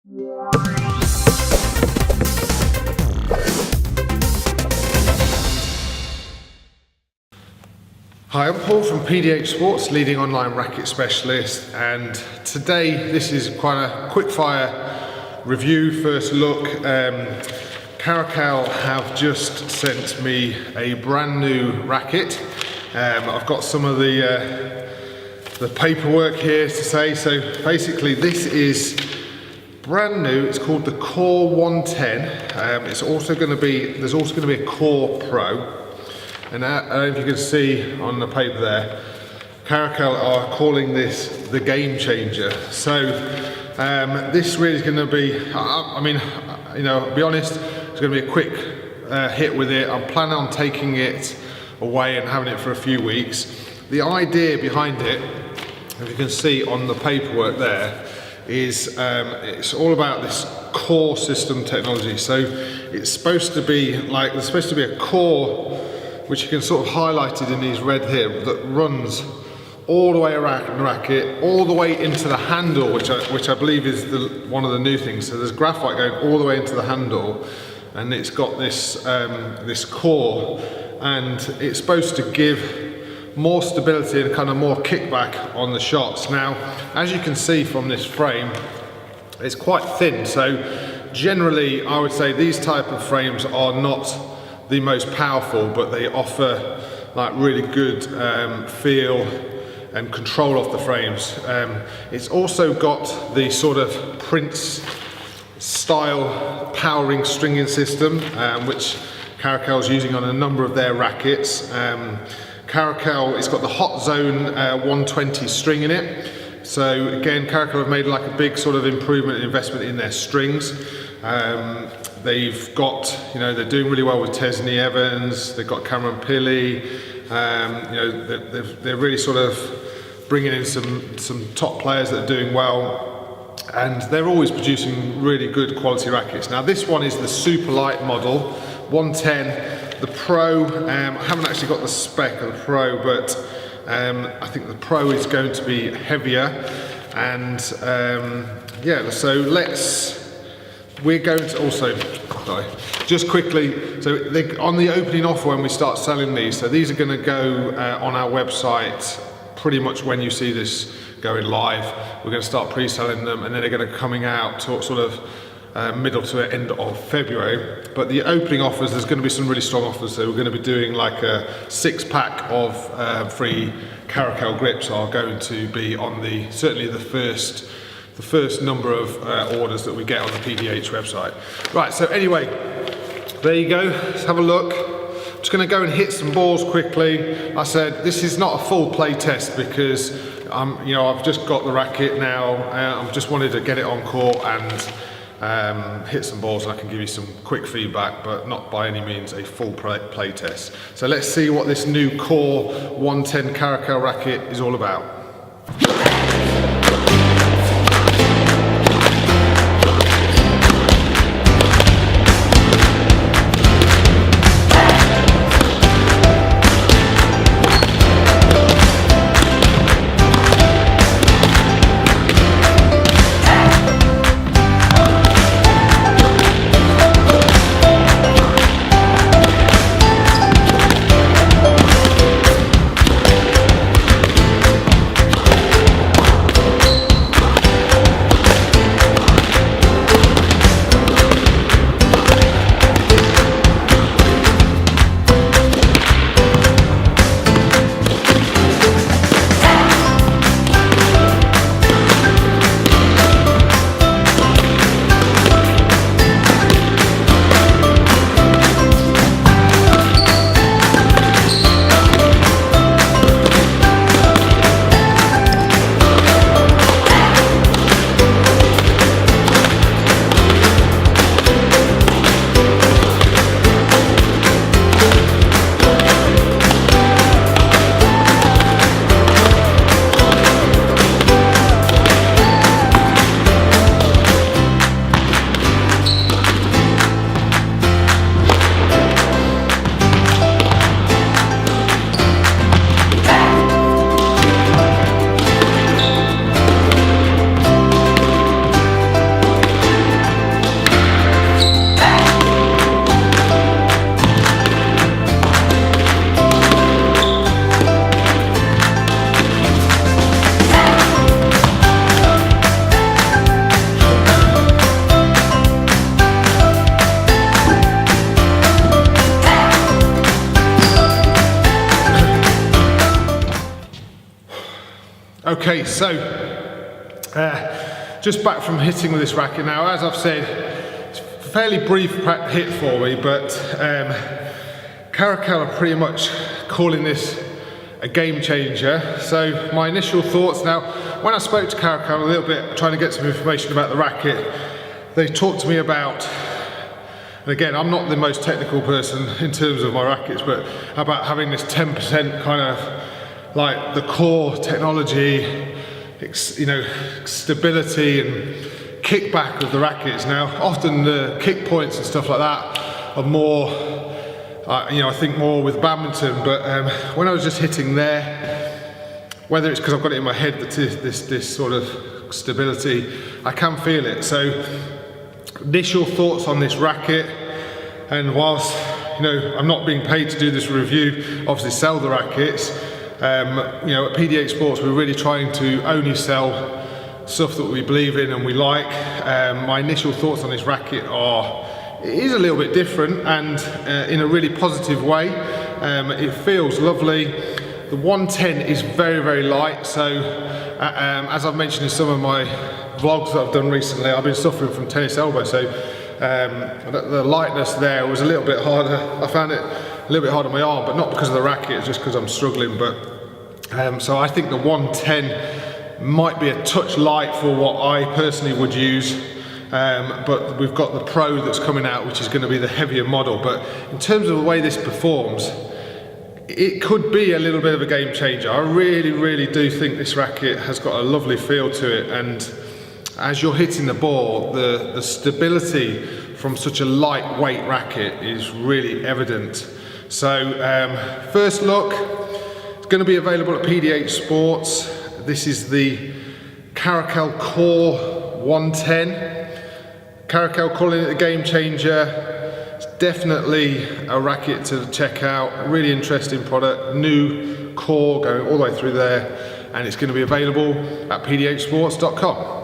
Hi, I'm Paul from PDH Sports, leading online racket specialist, and today this is quite a quick fire review, first look. Karakal have just sent me a brand new racket. I've got some of the paperwork here to say. So basically this is brand new. It's called the Core 110. It's also going to be, there's also going to be a Core Pro. And I don't know if you can see on the paper there, Karakal are calling this the game changer. So this really is going to be, I mean, you know, I'll be honest, it's going to be a quick hit with it. I'm planning on taking it away and having it for a few weeks. The idea behind it, as you can see on the paperwork there, is it's all about this core system technology. So it's supposed to be like, there's supposed to be a core which you can sort of highlighted in these red here, that runs all the way around the racket, all the way into the handle, which I believe is one of the new things. So there's graphite going all the way into the handle, and it's got this this core, and it's supposed to give more stability and kind of more kickback on the shots. Now, as you can see from this frame, it's quite thin. So generally, I would say these type of frames are not the most powerful, but they offer like really good feel and control of the frames. It's also got the sort of Prince style powering stringing system, which Karakal is using on a number of their rackets. Karakal, it's got the Hot Zone 120 string in it. So again, Karakal have made like a big sort of improvement and investment in their strings. They've got, you know, they're doing really well with Tesney Evans, they've got Cameron Pilley, you know, they're really sort of bringing in some top players that are doing well, and they're always producing really good quality rackets. Now this one is the super light model, 110, the Pro. I haven't actually got the spec of the Pro, but I think the Pro is going to be heavier, and yeah, so we're going to also, sorry, just quickly, so on the opening offer when we start selling these, so these are going to go on our website pretty much when you see this going live. We're going to start pre-selling them, and then they're going to be coming out to sort of middle to end of February. But the opening offers, there's going to be some really strong offers. So we're going to be doing like a 6-pack of free Karakal grips are going to be on certainly the first number of orders that we get on the PDH website. Right, so anyway, there you go, let's have a look. I'm just gonna go and hit some balls quickly. I said, this is not a full play test because you know, I've just got the racket now. I've just wanted to get it on court and hit some balls, and I can give you some quick feedback, but not by any means a full play test. So let's see what this new Core 110 Karakal racket is all about. Okay, so just back from hitting with this racket now. As I've said, it's a fairly brief hit for me, but Karakal are pretty much calling this a game changer. So my initial thoughts now, when I spoke to Karakal a little bit, trying to get some information about the racket, they talked to me about, and again, I'm not the most technical person in terms of my rackets, but about having this 10% kind of like the core technology, you know, stability and kickback of the rackets. Now, often the kick points and stuff like that are more, you know, I think more with badminton, but when I was just hitting there, whether it's because I've got it in my head that this sort of stability, I can feel it. So, initial thoughts on this racket, and whilst, you know, I'm not being paid to do this review, obviously sell the rackets, you know, at PDH Sports we're really trying to only sell stuff that we believe in and we like. My initial thoughts on this racket are, it is a little bit different and in a really positive way. It feels lovely. The 110 is very, very light, so as I've mentioned in some of my vlogs that I've done recently, I've been suffering from tennis elbow, so the lightness there was a little bit harder. I found it a little bit hard on my arm, but not because of the racket, it's just because I'm struggling. But so I think the 110 might be a touch light for what I personally would use, but we've got the Pro that's coming out, which is going to be the heavier model. But in terms of the way this performs, it could be a little bit of a game changer. I really, really do think this racket has got a lovely feel to it, and as you're hitting the ball, the stability from such a lightweight racket is really evident. So first look, it's going to be available at PDH Sports. This is the Karakal Core 110. Karakal calling it a game changer. It's definitely a racket to check out. A really interesting product, new core going all the way through there, and it's going to be available at pdhsports.com.